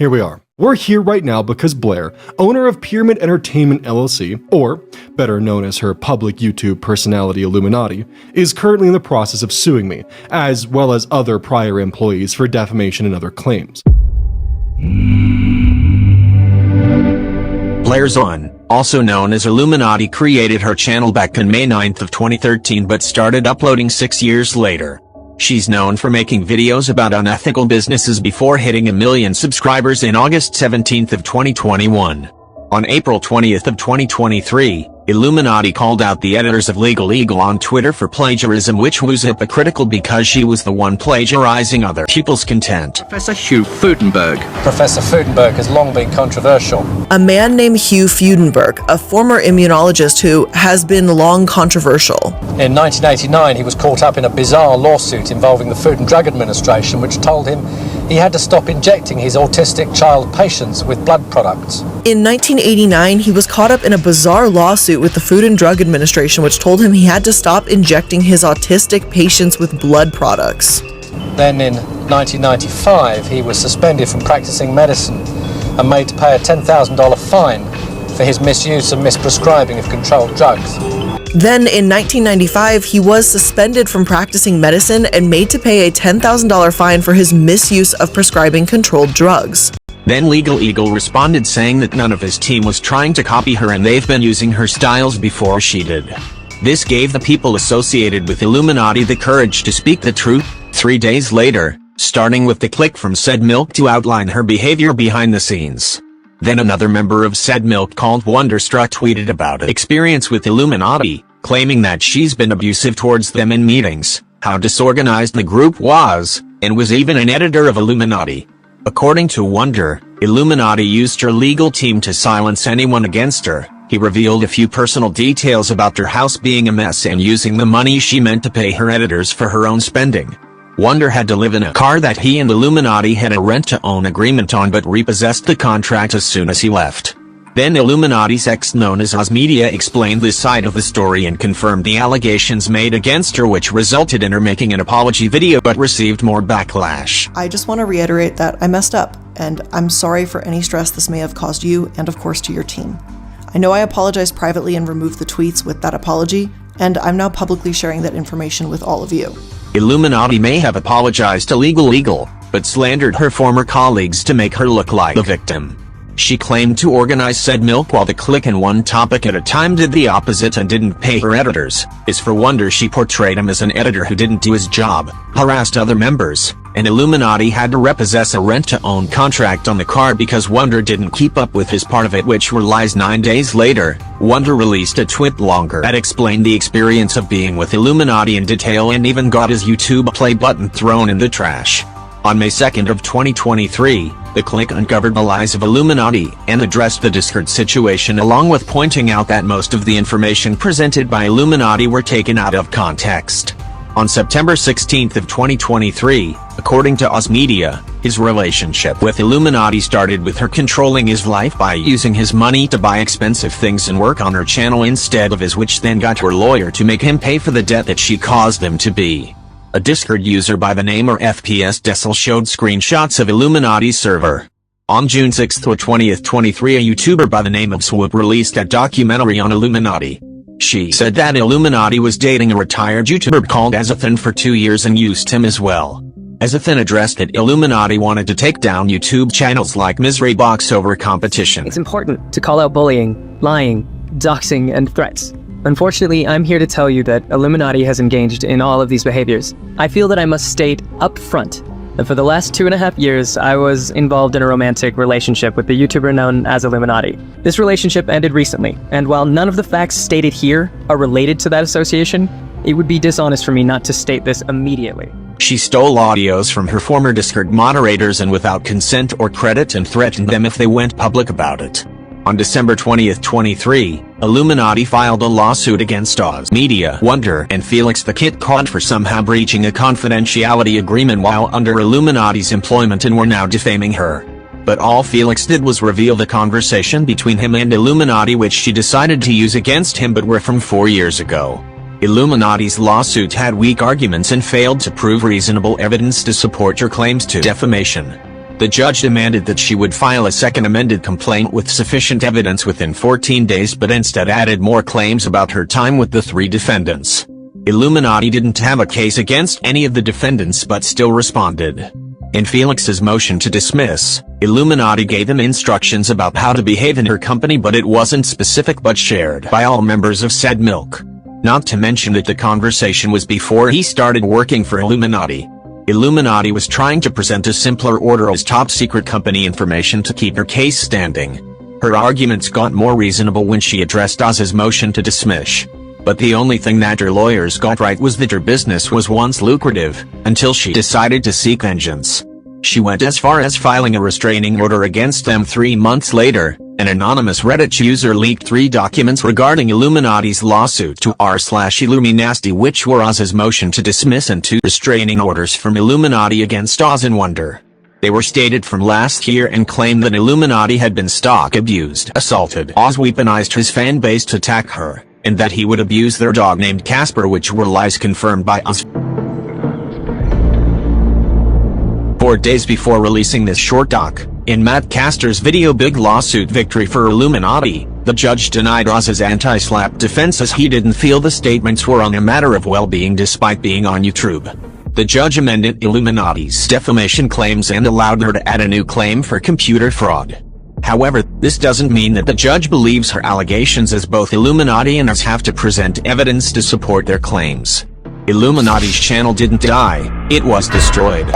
Here we are. We're here right now because Blair, owner of Pyramid Entertainment LLC, or better known as her public YouTube personality iiluminaughtii, is currently in the process of suing me, as well as other prior employees for defamation and other claims. Blair Zorn, also known as iiluminaughtii, created her channel back on May 9th of 2013 but started uploading 6 years later. She's known for making videos about unethical businesses before hitting 1 million subscribers in August 17th of 2021. On April 20th of 2023, iiluminaughtii called out the editors of Legal Eagle on Twitter for plagiarism, which was hypocritical because she was the one plagiarizing other people's content. Professor Hugh Freudenberg. Professor Freudenberg has long been controversial. A man named Hugh Freudenberg, a former immunologist who has been long controversial. In 1989, he was caught up in a bizarre lawsuit involving the Food and Drug Administration, which told him he had to stop injecting his autistic child patients with blood products. In 1989, he was caught up in a bizarre lawsuit with the Food and Drug Administration, which told him he had to stop injecting his autistic patients with blood products. Then in 1995, he was suspended from practicing medicine and made to pay a $10,000 fine for his misuse and misprescribing of controlled drugs. Then in 1995, he was suspended from practicing medicine and made to pay a $10,000 fine for his misuse of prescribing controlled drugs. Then Legal Eagle responded saying that none of his team was trying to copy her and they've been using her styles before she did. This gave the people associated with iiluminaughtii the courage to speak the truth. 3 days later, starting with the click from said milk to outline her behavior behind the scenes. Then another member of said milk called Wonderstruck tweeted about an experience with iiluminaughtii, claiming that she's been abusive towards them in meetings, how disorganized the group was, and was even an editor of iiluminaughtii. According to Wonder, iiluminaughtii used her legal team to silence anyone against her. He revealed a few personal details about her house being a mess and using the money she meant to pay her editors for her own spending. Wonder had to live in a car that he and iiluminaughtii had a rent-to-own agreement on but repossessed the contract as soon as he left. Then iilluminauttii's ex, known as Oz Media, explained this side of the story and confirmed the allegations made against her, which resulted in her making an apology video but received more backlash. I just want to reiterate that I messed up, and I'm sorry for any stress this may have caused you and of course to your team. I know I apologized privately and removed the tweets with that apology, and I'm now publicly sharing that information with all of you. iiluminaughtii may have apologized to Legal Eagle, but slandered her former colleagues to make her look like the victim. She claimed to organize said milk while the click and one topic at a time did the opposite and didn't pay her editors. As for Wonder, she portrayed him as an editor who didn't do his job, harassed other members, and iiluminaughtii had to repossess a rent-to-own contract on the car because Wonder didn't keep up with his part of it, which were lies. 9 days later, Wonder released a tweet longer that explained the experience of being with iiluminaughtii in detail and even got his YouTube play button thrown in the trash. On May 2nd of 2023, the click uncovered the lies of iiluminaughtii and addressed the Discord situation, along with pointing out that most of the information presented by iiluminaughtii were taken out of context. On September 16th of 2023, according to Oz Media, his relationship with iiluminaughtii started with her controlling his life by using his money to buy expensive things and work on her channel instead of his, which then got her lawyer to make him pay for the debt that she caused them to be. A Discord user by the name of FPS Dessel showed screenshots of iiluminaughtii's server. On June 6, 2023, a YouTuber by the name of Swoop released a documentary on iiluminaughtii. She said that iiluminaughtii was dating a retired YouTuber called Azathan for 2 years and used him as well. Azathan addressed that iiluminaughtii wanted to take down YouTube channels like Miserybox over competition. It's important to call out bullying, lying, doxing, and threats. Unfortunately, I'm here to tell you that iiluminaughtii has engaged in all of these behaviors. I feel that I must state up front that for the last 2.5 years, I was involved in a romantic relationship with the YouTuber known as iiluminaughtii. This relationship ended recently, and while none of the facts stated here are related to that association, it would be dishonest for me not to state this immediately. She stole audios from her former Discord moderators and without consent or credit and threatened them if they went public about it. On December 20th, 2023, iiluminaughtii filed a lawsuit against Oz Media, Wonder, and Felix the Kit Kat for somehow breaching a confidentiality agreement while under iiluminaughtii's employment and were now defaming her. But all Felix did was reveal the conversation between him and iiluminaughtii, which she decided to use against him but were from 4 years ago. iiluminaughtii's lawsuit had weak arguments and failed to prove reasonable evidence to support her claims to defamation. The judge demanded that she would file a second amended complaint with sufficient evidence within 14 days, but instead added more claims about her time with the 3 defendants. Illuminaughtii didn't have a case against any of the defendants but still responded. In Felix's motion to dismiss, Illuminaughtii gave him instructions about how to behave in her company, but it wasn't specific but shared by all members of said milk. Not to mention that the conversation was before he started working for Illuminaughtii. Illuminaughtii was trying to present a simpler order as top-secret company information to keep her case standing. Her arguments got more reasonable when she addressed Oz's motion to dismiss. But the only thing that her lawyers got right was that her business was once lucrative, until she decided to seek vengeance. She went as far as filing a restraining order against them 3 months later. An anonymous Reddit user leaked 3 documents regarding Illuminauttii's lawsuit to r/iiluminaughtii, which were Oz's motion to dismiss and 2 restraining orders from Illuminaughtii against Oz and Wonder. They were stated from last year and claimed that Illuminaughtii had been stalk abused, assaulted, Oz weaponized his fan base to attack her, and that he would abuse their dog named Casper, which were lies confirmed by Oz. 4 days before releasing this short doc, in Matt Castor's video Big Lawsuit Victory for Illuminaughtii, the judge denied Oz's anti-slap defense as he didn't feel the statements were on a matter of well-being despite being on YouTube. The judge amended Illuminauttii's defamation claims and allowed her to add a new claim for computer fraud. However, this doesn't mean that the judge believes her allegations, as both Illuminaughtii and Oz have to present evidence to support their claims. Illuminauttii's channel didn't die, it was destroyed.